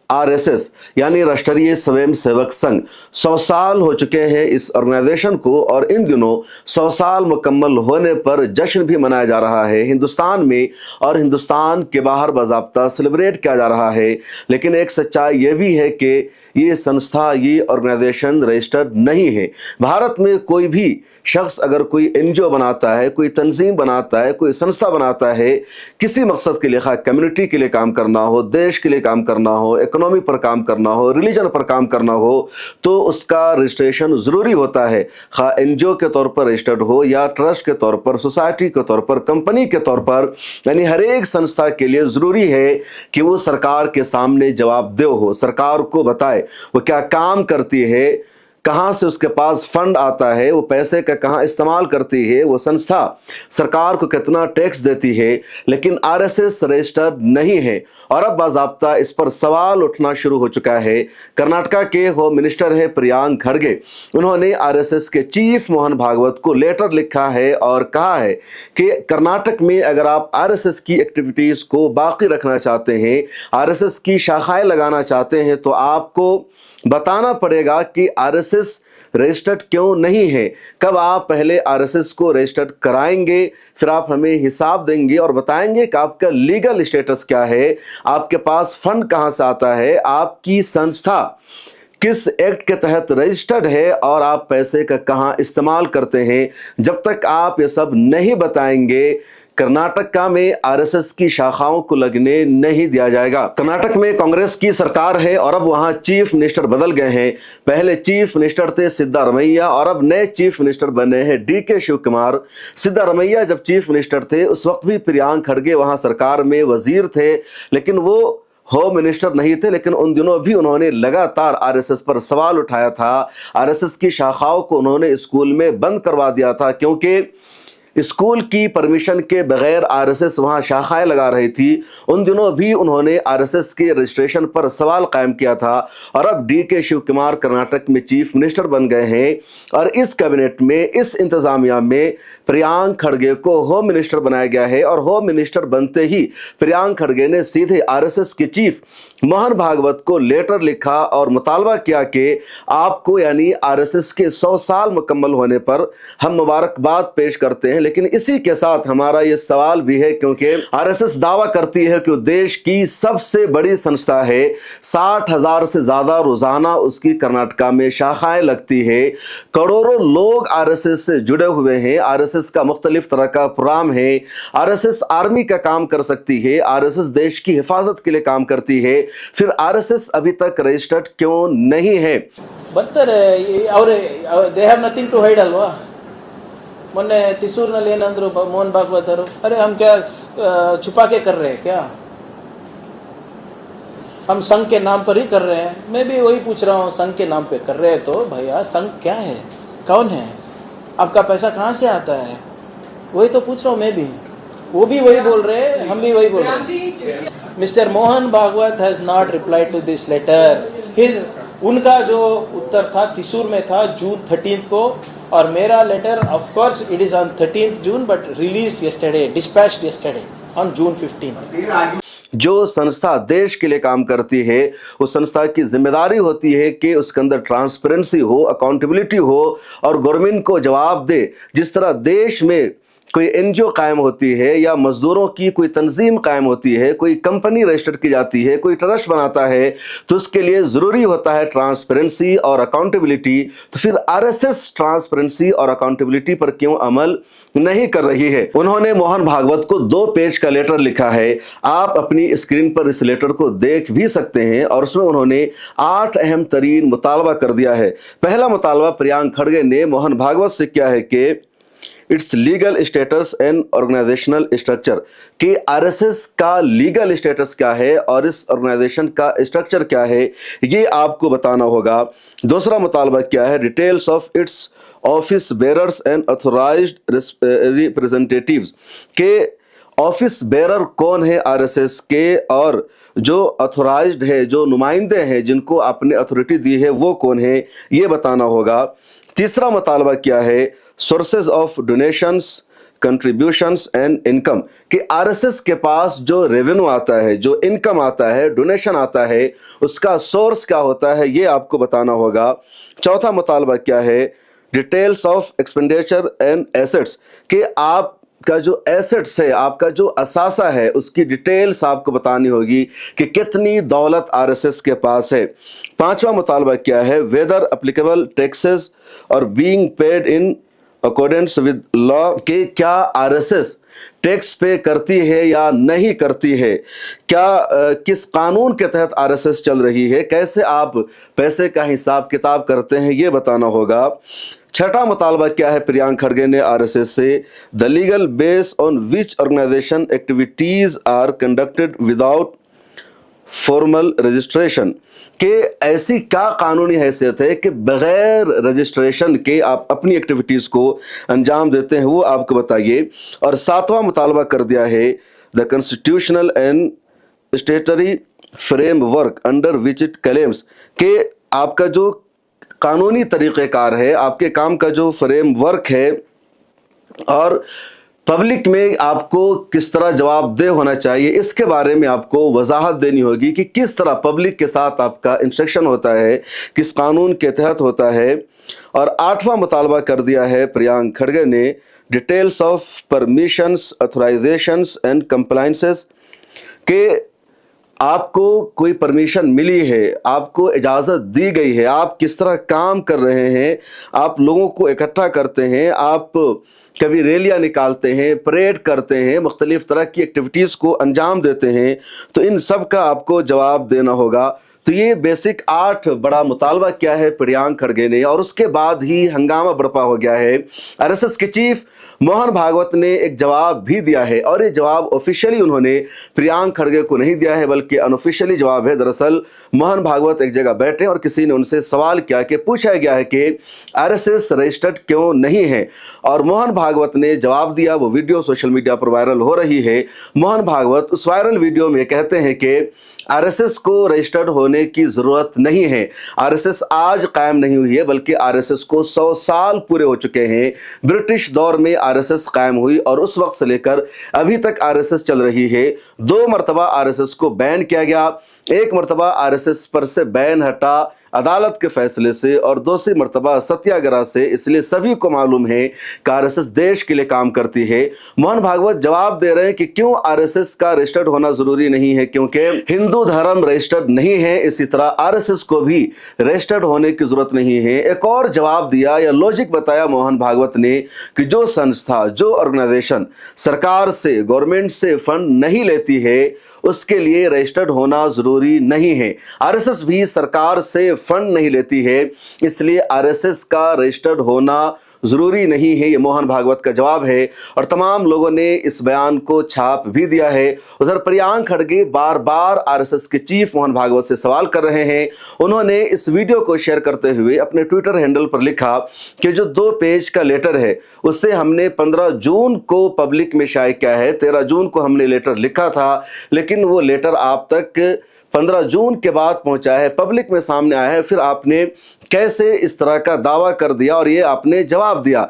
RSS यानी राष्ट्रीय स्वयं सेवक संघ 100 साल हो चुके हैं इस ऑर्गेनाइजेशन को, और इन दिनों 100 साल मुकम्मल होने पर जश्न भी मनाया जा रहा है हिंदुस्तान में और हिंदुस्तान के बाहर बाज़ाब्ता सेलिब्रेट किया जा रहा है। लेकिन एक सच्चाई ये भी है कि ये संस्था, ये ऑर्गेनाइजेशन रजिस्टर्ड नहीं है। भारत में कोई भी शख्स अगर कोई एनजीओ बनाता है, कोई तंजीम बनाता है, कोई संस्था बनाता है किसी मकसद के लिए, खा कम्युनिटी के लिए काम करना हो, देश के लिए काम करना हो, इकोनॉमी पर काम करना हो, रिलीजन पर काम करना हो, तो उसका रजिस्ट्रेशन ज़रूरी होता है। खा एनजीओ के तौर पर रजिस्टर्ड हो या ट्रस्ट के तौर पर, सोसाइटी के तौर पर, कंपनी के तौर पर, यानी हर एक संस्था के लिए ज़रूरी है कि वो सरकार के सामने जवाबदेह हो, सरकार को बताए वो क्या काम करती है, कहाँ से उसके पास फंड आता है, वो पैसे का कहाँ इस्तेमाल करती है, वो संस्था सरकार को कितना टैक्स देती है। लेकिन आरएसएस रजिस्टर्ड नहीं है और अब बाज़ाब्ता इस पर सवाल उठना शुरू हो चुका है। कर्नाटका के होम मिनिस्टर है प्रियांक खड़गे, उन्होंने आरएसएस के चीफ मोहन भागवत को लेटर लिखा है और कहा है कि कर्नाटक में अगर आप आरएसएस की एक्टिविटीज़ को बाकी रखना चाहते हैं, आरएसएस की शाखाएं लगाना चाहते हैं, तो आपको बताना पड़ेगा कि आरएसएस रजिस्टर्ड क्यों नहीं है। कब आप पहले आरएसएस को रजिस्टर्ड कराएंगे, फिर आप हमें हिसाब देंगे और बताएंगे कि आपका लीगल स्टेटस क्या है, आपके पास फंड कहां से आता है, आपकी संस्था किस एक्ट के तहत रजिस्टर्ड है और आप पैसे का कहां इस्तेमाल करते हैं। जब तक आप ये सब नहीं बताएंगे, कर्नाटक में आरएसएस की शाखाओं को लगने नहीं दिया जाएगा। कर्नाटक में कांग्रेस की सरकार है और अब वहां चीफ मिनिस्टर बदल गए हैं। पहले चीफ मिनिस्टर थे सिद्धारमैया और अब नए चीफ मिनिस्टर बने हैं डीके शिव कुमार। सिद्धारमैया जब चीफ मिनिस्टर थे उस वक्त भी प्रियांक खड़गे वहां सरकार में वजीर थे, लेकिन वो होम मिनिस्टर नहीं थे। लेकिन उन दिनों भी उन्होंने लगातार आरएसएस पर सवाल उठाया था। आरएसएस की शाखाओं को उन्होंने स्कूल में बंद करवा दिया था, क्योंकि स्कूल की परमिशन के बगैर आरएसएस वहां शाखाएं लगा रही थी। उन दिनों भी उन्होंने आरएसएस के रजिस्ट्रेशन पर सवाल कायम किया था और अब डीके शिव कुमार कर्नाटक में चीफ मिनिस्टर बन गए हैं और इस कैबिनेट में, इस इंतजामिया में प्रियांक खड़गे को होम मिनिस्टर बनाया गया है। और होम मिनिस्टर बनते ही प्रियांक खड़गे ने सीधे आरएसएस के चीफ मोहन भागवत को लेटर लिखा और मुतालबा किया कि आपको, यानी आरएसएस के 100 साल मुकम्मल होने पर हम मुबारकबाद पेश करते हैं। लेकिन इसी के साथ हमारा ये सवाल भी है, क्योंकि आरएसएस दावा करती है कि देश की सबसे बड़ी संस्था है, 60,000 से ज्यादा रोजाना उसकी कर्नाटका में शाखाएं लगती है, करोड़ों लोग आरएसएस से जुड़े हुए हैं, आरएसएस का मुख्तलिफ तरह का प्रोग्राम है, आरएसएस आर्मी का काम कर सकती है, आरएसएस देश की हिफाजत के लिए काम करती है, फिर आरएसएस अभी तक रजिस्टर्ड क्यों नहीं है? बदतर है, they have nothing to hide Alva. ಮೊನ್ನೆ ತಿಸೂರಿನಲ್ಲಿ ಏನಂದ್ರು ಮೋಹನ್ ಭಾಗವತ್ ಅವರು, अरे हम क्या छुपा के कर रहे हैं क्या, हम संघ के नाम पर ही कर रहे हैं। मैं भी वही पूछ रहा हूँ, संघ के नाम पे कर रहे हैं तो भैया संघ क्या है, कौन है, आपका पैसा कहाँ से आता है, वही तो पूछ रहा हूँ मैं भी। वो भी वही बोल रहे हैं, हम भी वही बोल रहे हैं। Mr Mohan Bhagwat has not replied to this letter. उनका जो उत्तर था तिसूर में था जून 13 को, और मेरा letter of course it is on 13 June but released yesterday, dispatched yesterday on June 15। जो संस्था देश के लिए काम करती है, उस संस्था की जिम्मेदारी होती है कि उसके अंदर ट्रांसपेरेंसी हो, अकाउंटेबिलिटी हो और गवर्नमेंट को जवाब दे। जिस तरह देश में कोई एनजीओ कायम होती है या मजदूरों की कोई तंजीम कायम होती है, कोई कंपनी रजिस्टर्ड की जाती है, कोई ट्रस्ट बनाता है, तो उसके लिए ज़रूरी होता है ट्रांसपेरेंसी और अकाउंटेबिलिटी। तो फिर आरएसएस ट्रांसपेरेंसी और अकाउंटेबिलिटी पर क्यों अमल नहीं कर रही है? उन्होंने मोहन भागवत को 2 पेज का लेटर लिखा है, आप अपनी स्क्रीन पर इस लेटर को देख भी सकते हैं। और उसमें उन्होंने 8 अहम तरीन मुतालबा कर दिया है। पहला मुतालबा प्रियांक खड़गे ने मोहन भागवत से किया है कि its legal status and organisational structure, कि आरएसएस का लीगल स्टेटस क्या है और इस ऑर्गेनाइजेशन का स्ट्रक्चर क्या है, ये आपको बताना होगा। दूसरा मुतालबा क्या है, details of its office bearers and authorised representatives, के ऑफिस बेरर कौन है आरएसएस के और जो अथोराइज्ड है, जो नुमाइंदे हैं जिनको आपने अथॉरिटी दी है, वो कौन है, ये बताना होगा। तीसरा मुतालबा क्या है, sources of donations contributions and income, कि आरएसएस के पास जो रेवेन्यू आता है, जो इनकम आता है, डोनेशन आता है, उसका सोर्स क्या होता है, ये आपको बताना होगा। चौथा मुतालबा क्या है, details of expenditure and assets, कि आपका जो एसेट्स है, आपका जो असासा है, उसकी डिटेल्स आपको बतानी होगी कि कितनी दौलत आरएसएस के पास है। पांचवा मुतालबा क्या है, वेदर एप्लीकेबल टैक्सेस और being paid in accordance with law, के क्या आरएसएस टैक्स पे करती है या नहीं करती है, क्या किस कानून के तहत आरएसएस चल रही है, कैसे आप पैसे का हिसाब किताब करते हैं, ये बताना होगा। छठा मुतालबा क्या है प्रियांक खड़गे ने आरएसएस से, the legal base on which organisation activities are conducted without formal registration, कि ऐसी क्या कानूनी हैसियत है कि बगैर रजिस्ट्रेशन के आप अपनी एक्टिविटीज़ को अंजाम देते हैं, वो आपको बताइए। और सातवां मुतालबा कर दिया है, the constitutional and स्टेटरी framework under which it claims, कि आपका जो कानूनी तरीक़ेकार है, आपके काम का जो फ्रेमवर्क है, और पब्लिक में आपको किस तरह जवाबदेह होना चाहिए, इसके बारे में आपको वजाहत देनी होगी कि किस तरह पब्लिक के साथ आपका इंस्ट्रक्शन होता है, किस कानून के तहत होता है। और आठवां मुतालबा कर दिया है प्रियांक खड़गे ने, details of permissions, authorisations and compliances, के आपको कोई परमिशन मिली है, आपको इजाज़त दी गई है, आप किस तरह काम कर रहे हैं, आप लोगों को इकट्ठा करते हैं, आप कभी रैलियां निकालते हैं, परेड करते हैं, मुख्तलिफ तरह की एक्टिविटीज़ को अंजाम देते हैं, तो इन सब का आपको जवाब देना होगा। तो ये बेसिक 8 बड़ा मुतालबा क्या है प्रियांक खड़गे ने, और उसके बाद ही हंगामा बर्पा हो गया है। आरएसएस के चीफ मोहन भागवत ने एक जवाब भी दिया है, और ये जवाब ऑफिशियली उन्होंने प्रियांक खड़गे को नहीं दिया है, बल्कि अनऑफिशियली जवाब है। दरअसल मोहन भागवत एक जगह बैठे और किसी ने उनसे सवाल किया कि पूछा गया है कि आरएसएस रजिस्टर्ड क्यों नहीं है, और मोहन भागवत ने जवाब दिया। वो वीडियो सोशल मीडिया पर वायरल हो रही है। मोहन भागवत उस वायरल वीडियो में कहते हैं कि आरएसएस को रजिस्टर्ड होने की ज़रूरत नहीं है, आरएसएस आज कायम नहीं हुई है, बल्कि आरएसएस को 100 साल पूरे हो चुके हैं। ब्रिटिश दौर में आरएसएस कायम हुई और उस वक्त से लेकर अभी तक आरएसएस चल रही है। 2 मरतबा आरएसएस को बैन किया गया, एक मरतबा आरएसएस पर से बैन हटा अदालत के फैसले से, और दूसरी मरतबा सत्याग्रह से। इसलिए सभी को मालूम है कि आरएसएस देश के लिए काम करती है। मोहन भागवत जवाब दे रहे हैं कि क्यों आरएसएस का रजिस्टर्ड होना जरूरी नहीं है, क्योंकि हिंदू धर्म रजिस्टर्ड नहीं है, इसी तरह आरएसएस को भी रजिस्टर्ड होने की जरूरत नहीं है। एक और जवाब दिया या लॉजिक बताया मोहन भागवत ने कि जो संस्था, जो ऑर्गेनाइजेशन सरकार से, गवर्नमेंट से फंड नहीं लेती है, उसके लिए रजिस्टर्ड होना जरूरी नहीं है। आरएसएस भी सरकार से फंड नहीं लेती है, इसलिए आरएसएस का रजिस्टर्ड होना जरूरी नहीं है। ये मोहन भागवत का जवाब है, और तमाम लोगों ने इस बयान को छाप भी दिया है। उधर प्रियांक खड़गे बार बार आरएसएस के चीफ मोहन भागवत से सवाल कर रहे हैं। उन्होंने इस वीडियो को शेयर करते हुए अपने ट्विटर हैंडल पर लिखा कि जो 2 पेज का लेटर है, उससे हमने 15 जून को पब्लिक में शाये किया है। 13 जून को हमने लेटर लिखा था, लेकिन वो लेटर आप तक 15 जून के बाद पहुंचा है, पब्लिक में सामने आया है। फिर आपने कैसे इस तरह का दावा कर दिया, और ये आपने जवाब दिया।